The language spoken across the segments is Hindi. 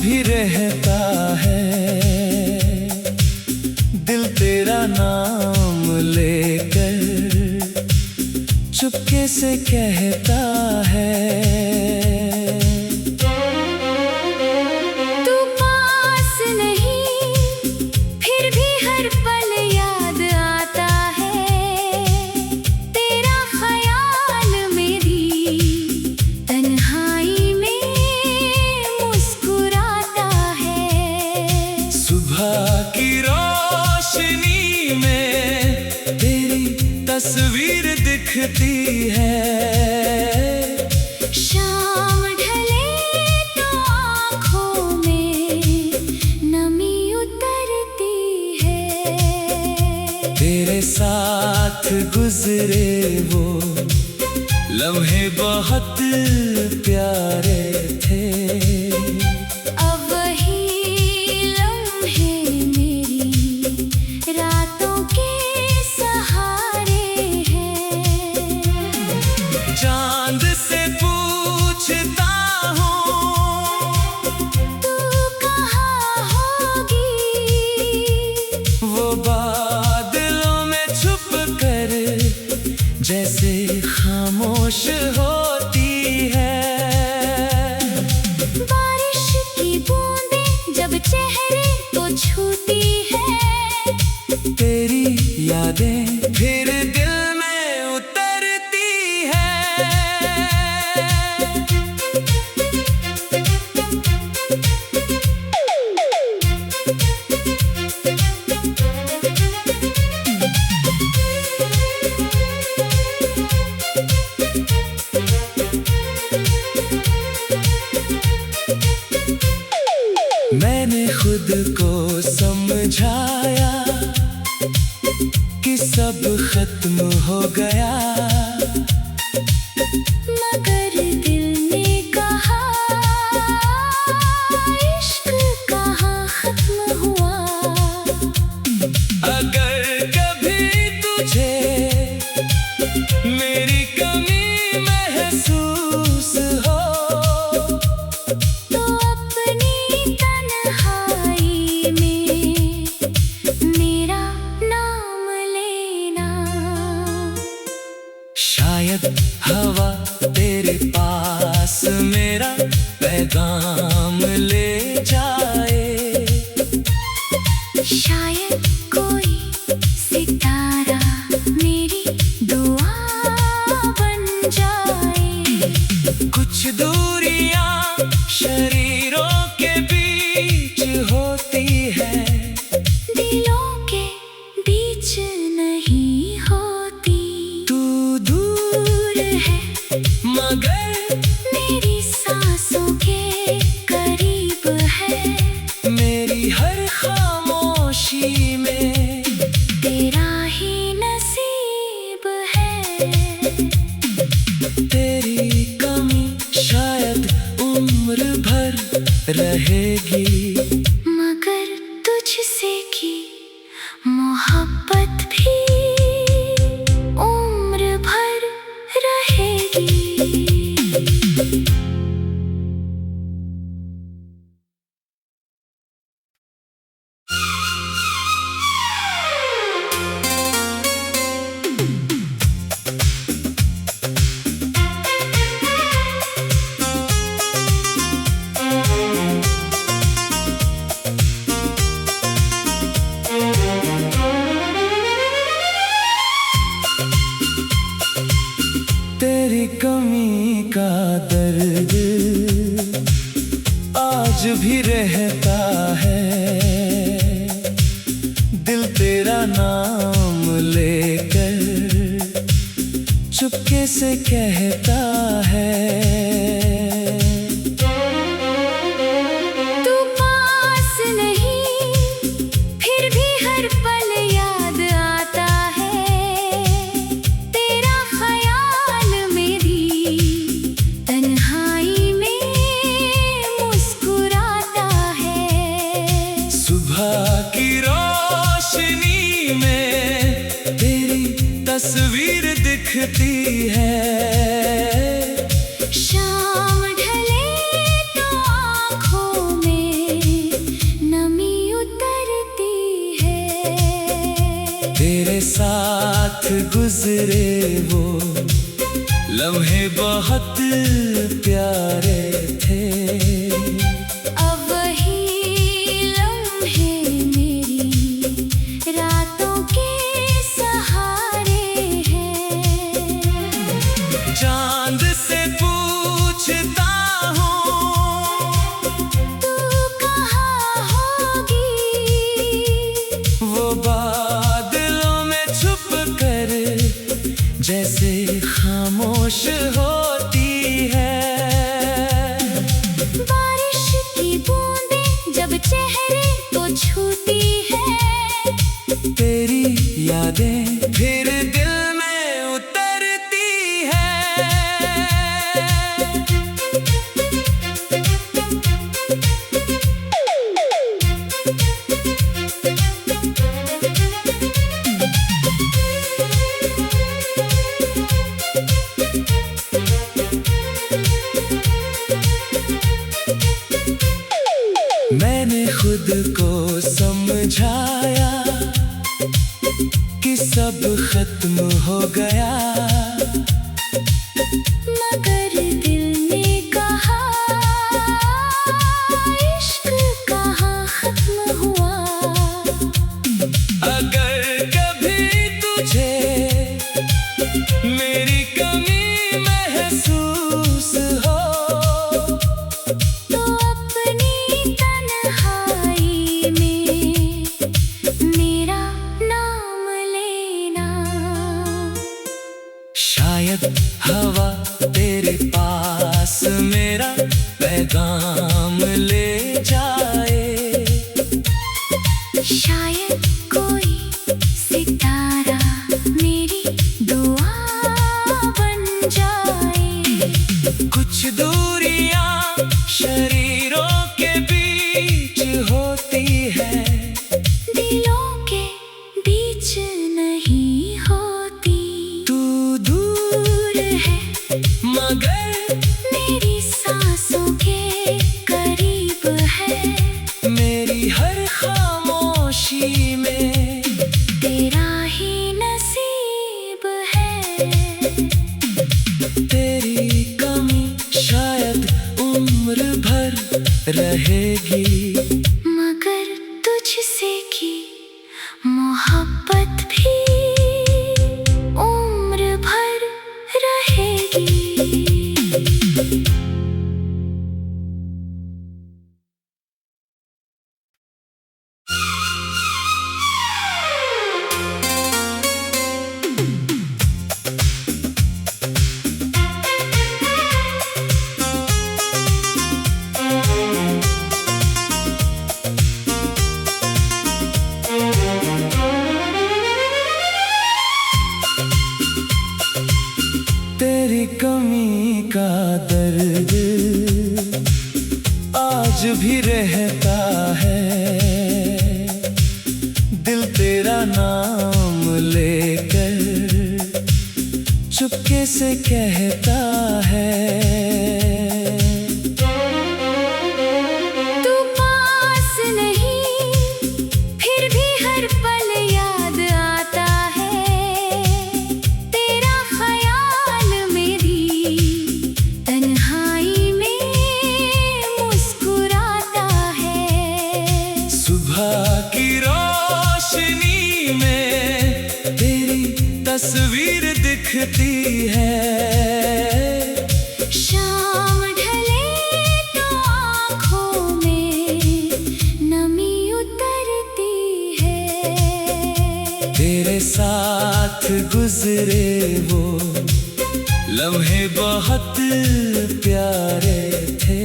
भी रहता है, दिल तेरा नाम लेकर चुपके से कहता है। तू पास नहीं फिर भी हर पल याद आता है, तेरा ख्याल मेरी तन्हाई में मुस्कुराता है। सुबह की रोशनी में तेरी तस्वीर दिखती है, शाम ढले तो आँखों में नमी उतरती है। तेरे साथ गुजरे वो लम्हे बहुत प्यारे थे, अब वही लम्हे मेरी रातों के सहारे हैं। चांद से पूछता हूँ तू कहाँ होगी, वो बादलों में छुप कर जैसे खामोश होती है। बारिश की बूंदें जब चेहरे को छूती है, तेरी यादें फिर दिल में उतरती है। मैंने खुद को समझाया कि सब खत्म हो गया, मगर दिल ने कहा इश्क कहाँ खत्म हुआ। अगर कभी तुझे मेरी कमी महसूस हो तो अपनी तन्हाई में मेरा नाम लेना। शायद हवा तेरे पास मेरा पैगाम ले जाए, शायद कोई सितारा मेरी दुआ बन जाए। कुछ दूरियां शरीरों के बीच होती है, दिलों के बीच नहीं होती। तू दूर है मगर मेरी सांसों के करीब है, मेरी हर खामोशी में तेरा ही नसीब है। तेरी कमी शायद उम्र भर रहेगी, मगर तुझसे की मोहब्बत भी उम्र भर रहेगी। तेरी कमी का दर्द आज भी रहता है, दिल तेरा नाम लेकर चुपके से कहता है। तू पास नहीं फिर भी हर पल याद आता है, तेरा ख्याल मेरी तन्हाई में मुस्कुराता है। सुबह की रोशनी में तेरी तस्वीर दिखती है, शाम ढले तो आँखों में गुजरे वो लम्हे बहुत प्यारे थे। अब वही लम्हे मेरी रातों के सहारे हैं। चांद से पूछता हूँ तू कहाँ होगी, वो बादलों में छुप कर जैसे खामोश होती है। बारिश की बूंदें जब चेहरे को छूती है, तेरी यादें फिर दिल में उतरती है। मैंने खुद को समझाया कि सब खत्म हो गया, मगर दिल ने कहा इश्क कहाँ खत्म हुआ। अगर कभी तुझे मेरी कमी महसूस हो तो अपनी तन्हाई में मेरा नाम लेना। शायद हवा तेरे पास मेरा पैगाम ले जाए, शायद कोई सितारा मेरी दुआ बन जाए। कुछ दूरियां शरीरों के बीच होती है, दिलों के बीच नहीं होती। तू दूर है मगर मेरी सांसों के करीब है, मेरी हर खामोशी में तेरा ही नसीब है। तेरी कमी शायद उम्र भर रहेगी, मगर तुझसे की मोहब्बत भी उम्र भर रहेगी। तेरी कमी का दर्द आज भी रहता है, दिल तेरा नाम लेकर चुपके से कहता है। तू पास नहीं फिर भी हर पल याद आता है, तेरा ख्याल मेरी तन्हाई में मुस्कुराता है। सुबह की रोशनी में तेरी तस्वीर दिखती है, शाम ढले तो आँखों में नमी उतरती है। तेरे साथ गुजरे वो लम्हे बहुत प्यारे थे।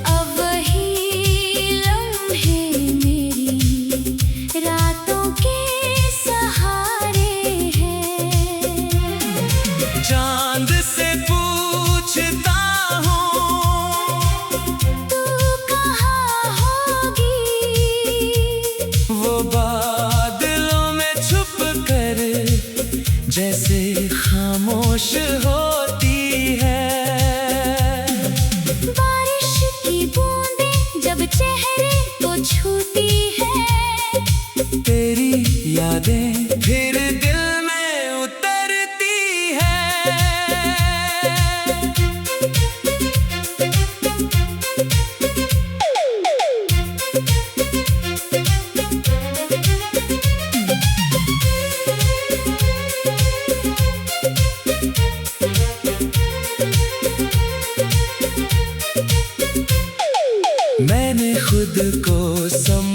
अब वही लम्हे मेरी रातों के सहारे हैं। चांद से पूछता हूँ तू कहाँ होगी, वो बादलों में छुप कर जैसे खामोश होती है। बारिश की बूंदें जब चेहरे को छूती है, तेरी यादें फिर दिल में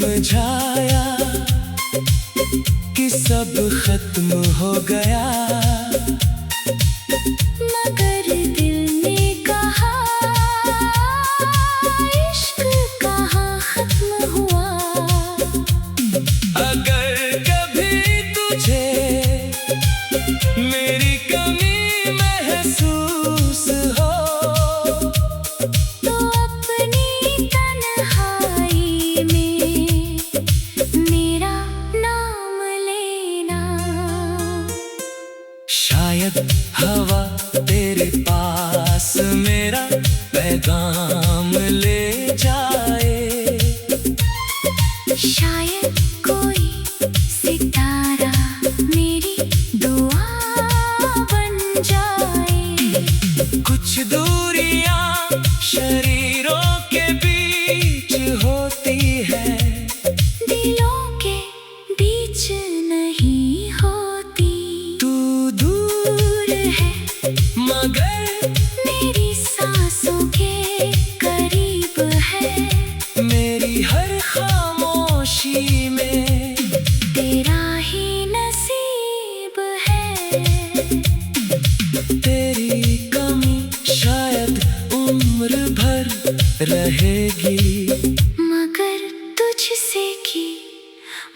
समझाया कि सब खत्म हो गया, मगर दिल ने कहा इश्क कहाँ खत्म हुआ। अगर कभी तुझे मेरी कमी महसूस हो तो अपनी तन्हाई में मेरा नाम लेना। शायद हवा तेरे पास मेरा पैगाम ले जाए, शायद कोई सितारा मेरी दुआ बन जाए। कुछ दूरियां शरीरों के बीच होती है, दिलों के बीच नहीं होती। तू दूर है मगर मेरी सांसों के करीब है, मेरी हर खामोशी में तेरा ही नसीब है। तेरी कमी शायद उम्र भर रहेगी, मगर तुझसे की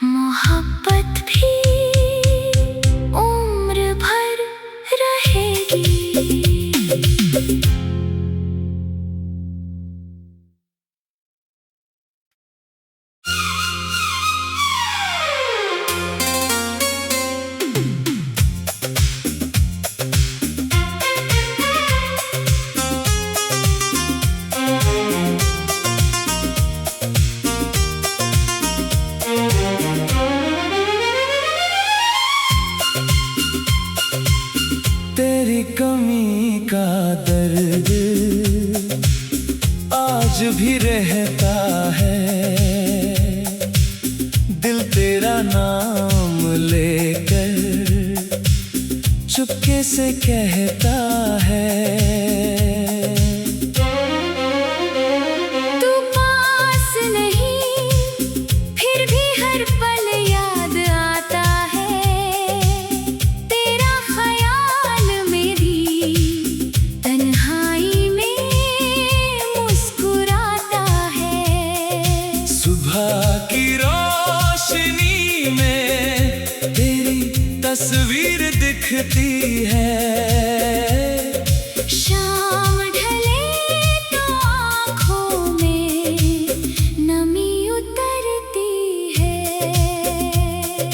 मोहब्बत भी उम्र भर रहेगी। तेरी कमी का दर्द आज भी रहता है, दिल तेरा नाम लेकर चुपके से कहता है। तू पास नहीं फिर भी हर पल याद आता है, तेरा ख्याल मेरी तन्हाई में मुस्कुराता है। सुबह की रोशनी में तेरी तस्वीर दिखती है, शाम ढले तो आँखों में नमी उतरती है।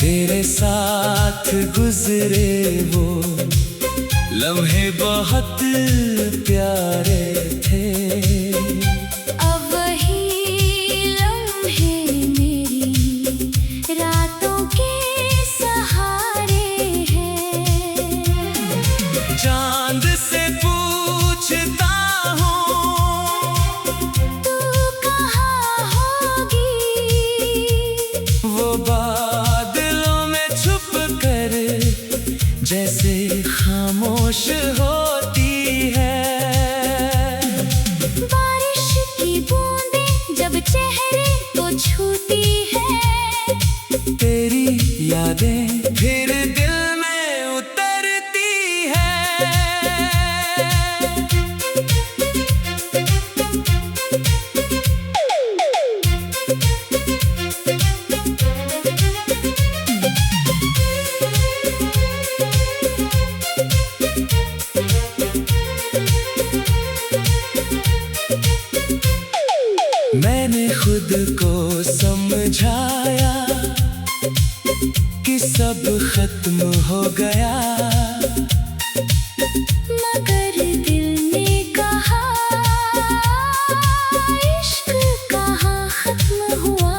तेरे साथ गुजरे वो लम्हे बहुत प्यारे थे, अब वही लम्हे मेरी रातों के सहारे हैं। चांद से पूछता हूँ तू कहाँ होगी, वो बादलों में छुप कर जैसे खामोश होती है। बारिश की बूंदें जब चेहरे को छूती है, तेरी यादें फिर दिल में उतरती है। मैंने खुद को समझाया कि सब खत्म हो गया, मगर दिल ने कहा इश्क कहाँ खत्म हुआ।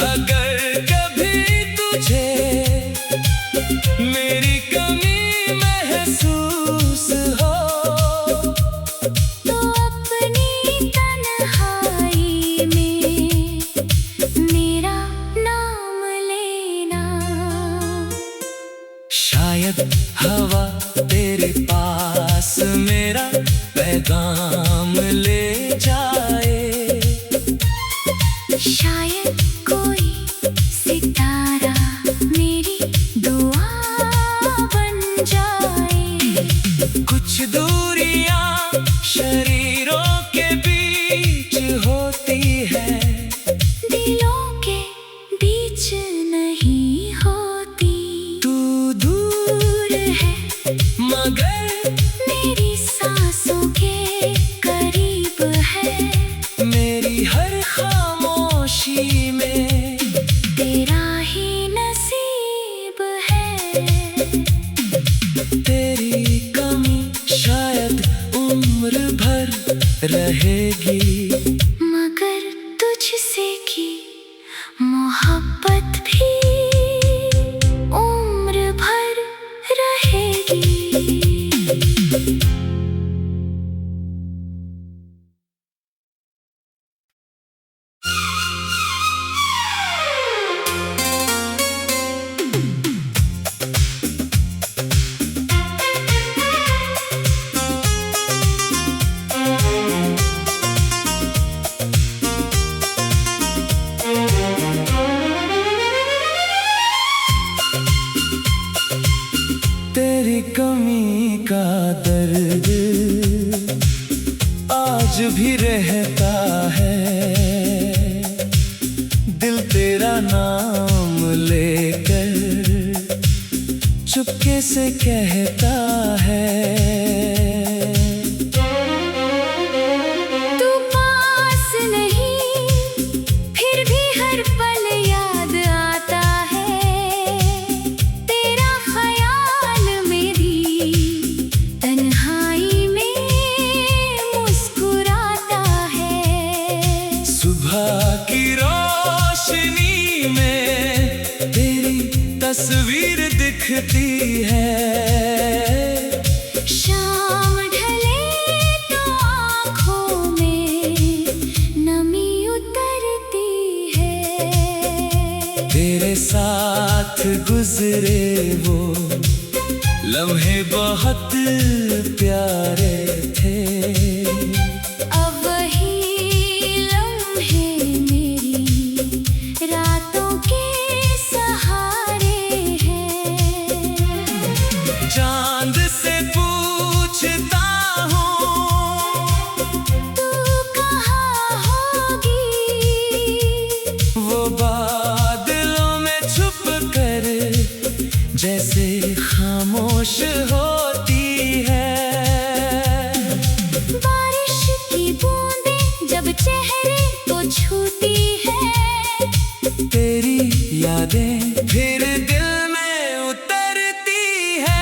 अगर कभी तुझे मेरी कमी महसूस हो तो अपनी तन्हाई में मेरा नाम लेना। शायद कोई सितारा मेरी दुआ बन जाए। कुछ दूरियां शरीरों के बीच होती है, दिलों के बीच नहीं होती। तू दूर है मगर मेरी सांसों के करीब है। मेरी हर खामोशी में तेरा ही नसीब है। तेरी कमी शायद उम्र भर रहेगी, मगर तुझसे की मोहब्बत भी उम्र भर रहेगी। तेरी कमी का दर्द आज भी रहता है, दिल तेरा नाम लेकर चुपके से कहता है। तू पास नहीं फिर भी हर पल याद आता है। तेरा ख्याल मेरी तन्हाई में मुस्कुराता है। सुबह की रोशनी में तेरी तस्वीर दिखती है, शाम ढले तो आँखों में नमी उतरती है। तेरे साथ गुजरे वो लम्हे बहुत प्यारे थे। अब वही लम्हे मेरी रातों के सहारे हैं। चांद से पूछता हूँ तू कहाँ होगी? वो बादलों में छुप कर जैसे खामोश होती है। बारिश की बूंदें जब चेहरे को छूती है। तेरी यादें फिर दिल में उतरती है।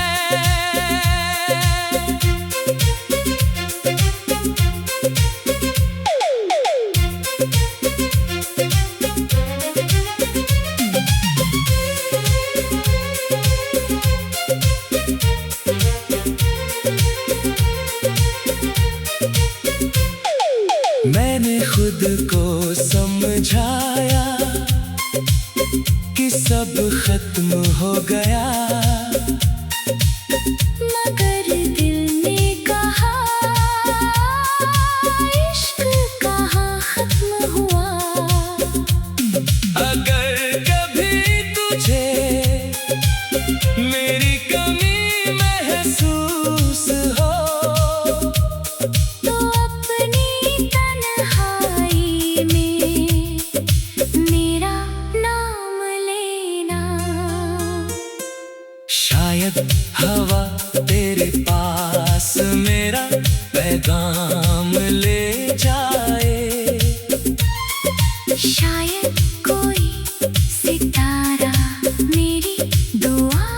मैंने खुद को समझाया कि सब खत्म हो गया, मगर दिल ने कहा इश्क कहाँ खत्म हुआ। अगर कभी तुझे मेरी कमी महसूस हो तो अपनी तन्हाई में मेरा नाम लेना। शायद हवा तेरे पास मेरा पैगाम ले जाए। शायद कोई सितारा मेरी दुआ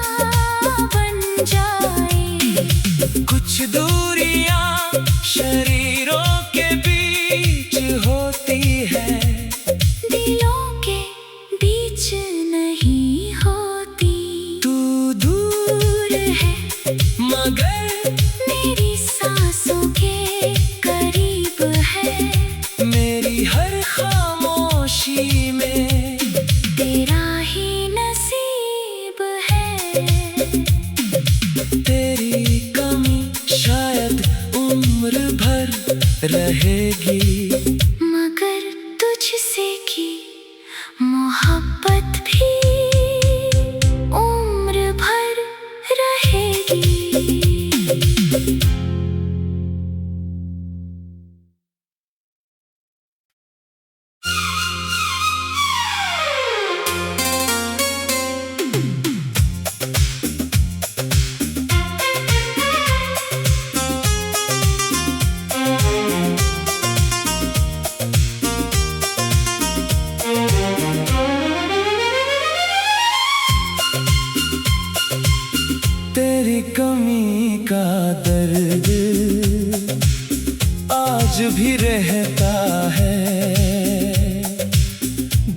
बन जाए। कुछ दूरियां शरीरों के बीच होती है, दिलों के बीच नहीं होती। तू दूर है मगर मेरी सांसों के करीब है। मेरी हर खामोशी में तेरा ही नसीब है। तेरी कमी शायद उम्र भर रहेगी, मगर तुझसे की भी रहता है,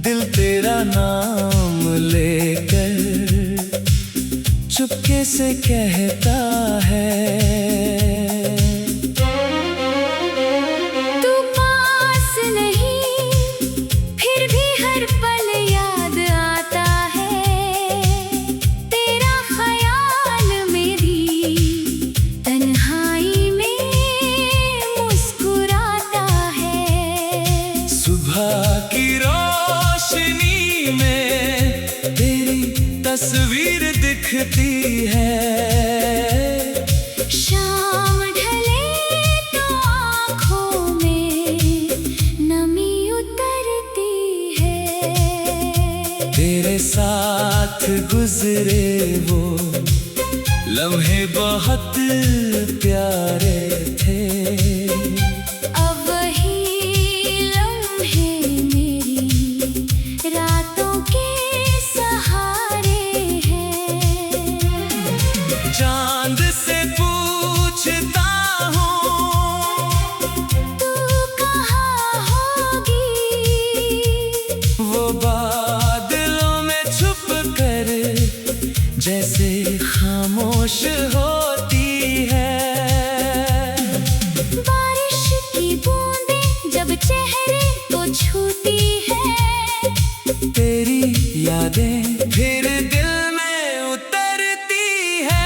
दिल तेरा नाम लेकर चुपके से कहता है। तू पास नहीं फिर भी हर पल याद आता है, तेरा ख्याल मेरी तन्हाई में मुस्कुराता है। सुबह की रोशनी में तेरी तस्वीर दिखती है, शाम ढले तो आँखों में नमी उतरती है। तेरे साथ गुजरे वो लम्हे बहुत प्यारे थे, अब वही लम्हे मेरी रातों के सहारे हैं। चांद से पूछता हूँ तू कहाँ होगी, वो बादलों में छुप कर जैसे खामोश होती है। बारिश की बूंदें जब चेहरे को छूती है, तेरी यादें फिर दिल में उतरती है।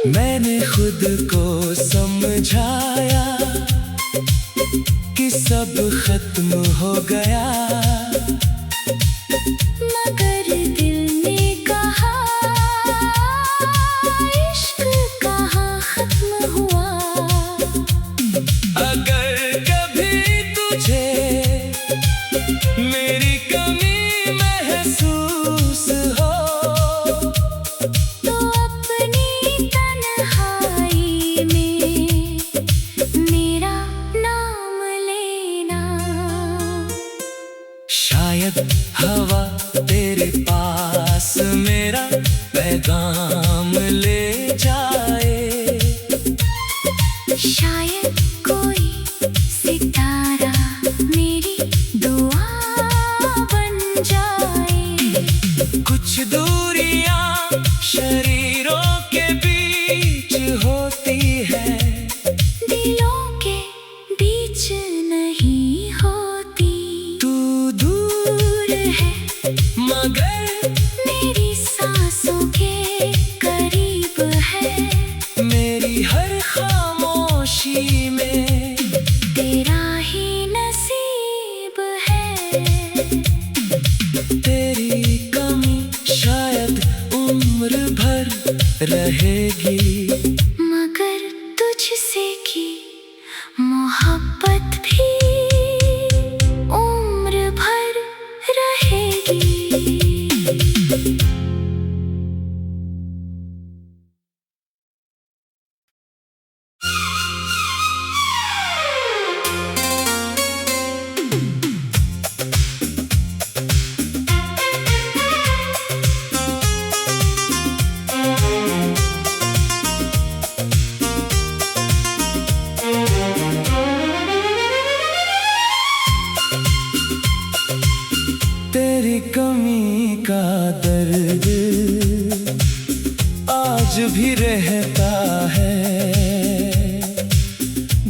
मैंने खुद को समझाया कि सब खत्म हो गया, मगर दिल ने कहा इश्क कहाँ खत्म हुआ। अगर कभी तुझे मेरी कमी महसूस हो तो अपनी तन्हाई में मेरा नाम लेना। शायद हवा तेरे पास मेरा पैगाम ले जाए, शायद कोई सितारा मेरी दुआ बन जाए। कुछ दूरियां शरीरों के बीच होती है, दिलों के बीच नहीं होती। तू दूर है मगर मेरी सांसों के करीब है, मेरी हर खामोशी में तेरा ही नसीब है। तेरी कमी शायद उम्र भर रहेगी, मगर तुझसे की मोहब्बत भी उम्र भर रहेगी। तेरी कमी का दर्द आज भी रहता है,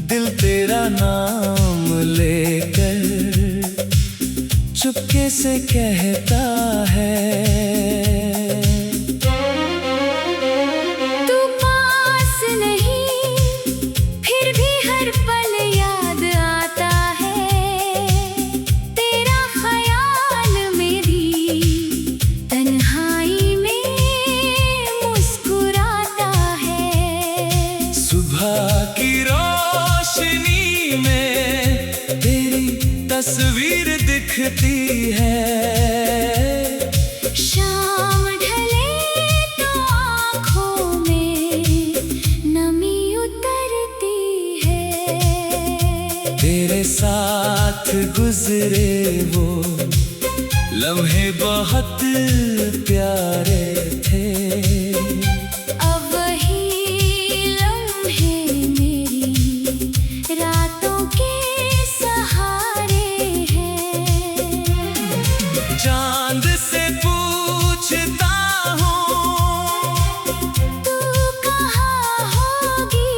दिल तेरा नाम लेकर चुपके से कहता है। तू पास नहीं फिर भी हर पल याद आता है, तेरा ख्याल मेरी तन्हाई में मुस्कुराता है। सुबह की रोशनी में तेरी तस्वीर दिखती है, शाम ढले तो आँखों में गुजरे वो लम्हे बहुत प्यारे थे। अब वही लम्हे मेरी रातों के सहारे हैं। चांद से पूछता हूँ तू कहाँ होगी,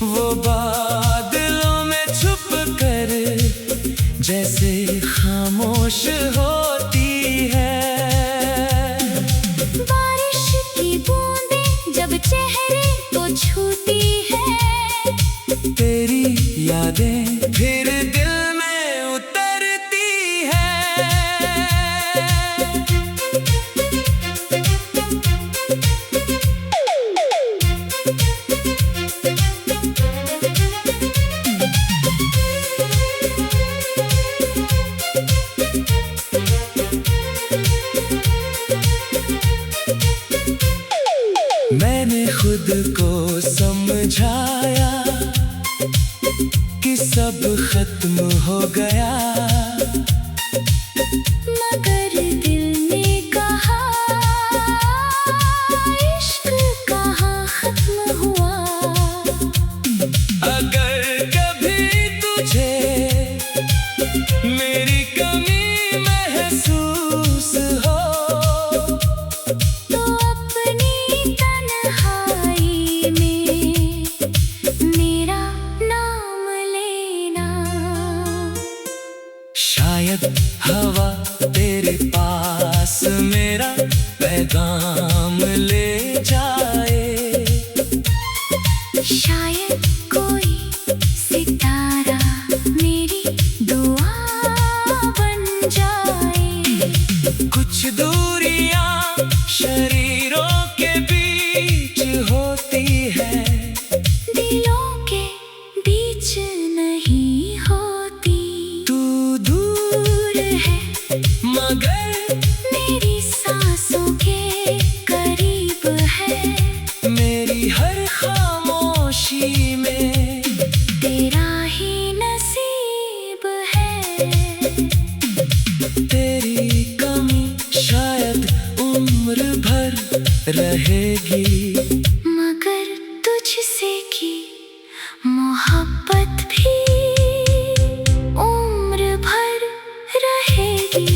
वो बादलों में छुप कर जैसे खामोश होती है। बारिश की बूंदें जब चेहरे को छूती है, तेरी यादें फिर दिल में उतरती है। मैंने खुद को समझाया कि सब खत्म हो गया, मगर दिल ने कहा इश्क कहाँ खत्म हुआ। अगर कभी तुझे मेरी कमी महसूस हो तो अपनी तन्हाई में मेरा नाम लेना। शायद हवा तेरे पास मेरा पैगाम ले जाए, शायद कोई सितारा मेरी दुआ बन जाए। कुछ दूरियां शरीरों के बीच होती है, दिलों के बीच नहीं होती। तू दूर है मगर मेरी सांसों के करीब है, मेरी हर खामोशी में तेरा ही नसीब है। तेरी कमी शायद उम्र भर रहेगी, मगर तुझसे की मोहब्बत भी उम्र भर रहेगी।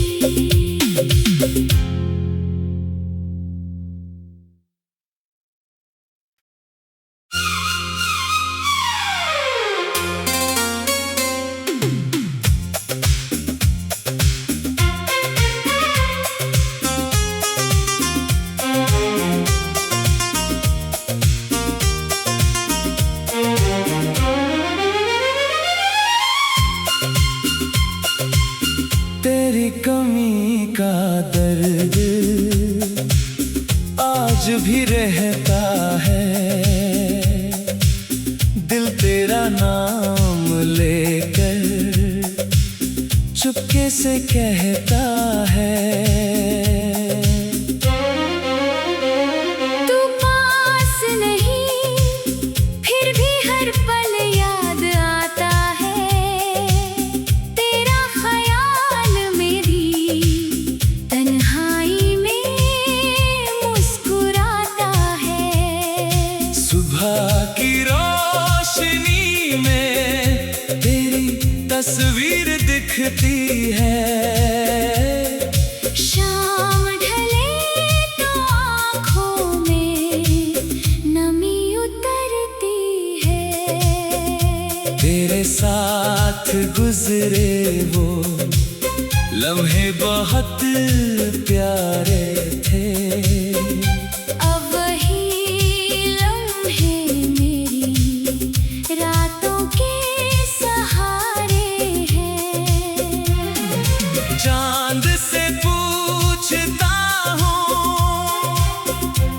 तेरी कमी का दर्द आज भी रहता है, दिल तेरा नाम लेकर चुपके से कहता है। तू पास नहीं फिर भी हर पल याद आता है, तेरा ख्याल मेरी तन्हाई में मुस्कुराता है। सुबह की रोशनी में तेरी तस्वीर दिखती है, शाम ढले तो आँखों में नमी उतरती है। तेरे साथ गुजरे वो लम्हे बहुत प्यारे थे। अब वही लम्हे मेरी रातों के सहारे हैं। चांद से पूछता हूँ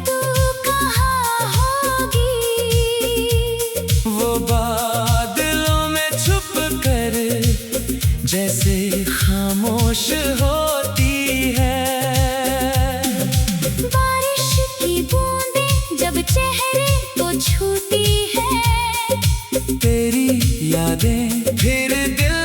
तू कहाँ होगी, वो बादलों में छुप कर जैसे खामोश होती है। बारिश की बूंदें जब चेहरे को छूती है, तेरी यादें फिर दिल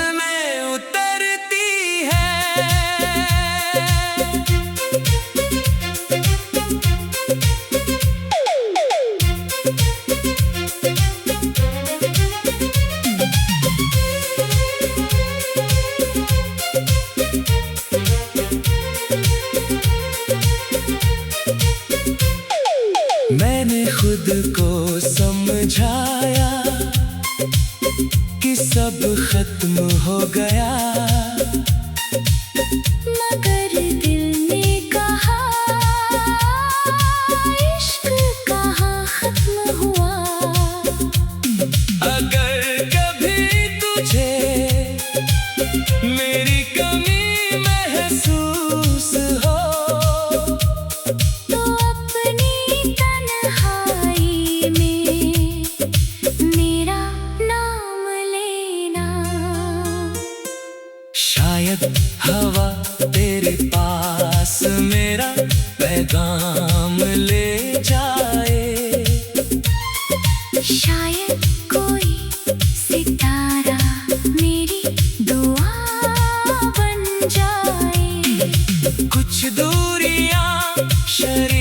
सब खत्म हो गया, मगर दिल ने कहा इश्क कहाँ खत्म हुआ। अगर कभी तुझे मेरी कमी महसूस हो, तो अपनी तन्हाई में मेरा नाम लेना। शायद हवा तेरे पास मेरा पैगाम ले जाए, शायद कोई सितारा मेरी दुआ बन जाए। कुछ दूरियां शरीर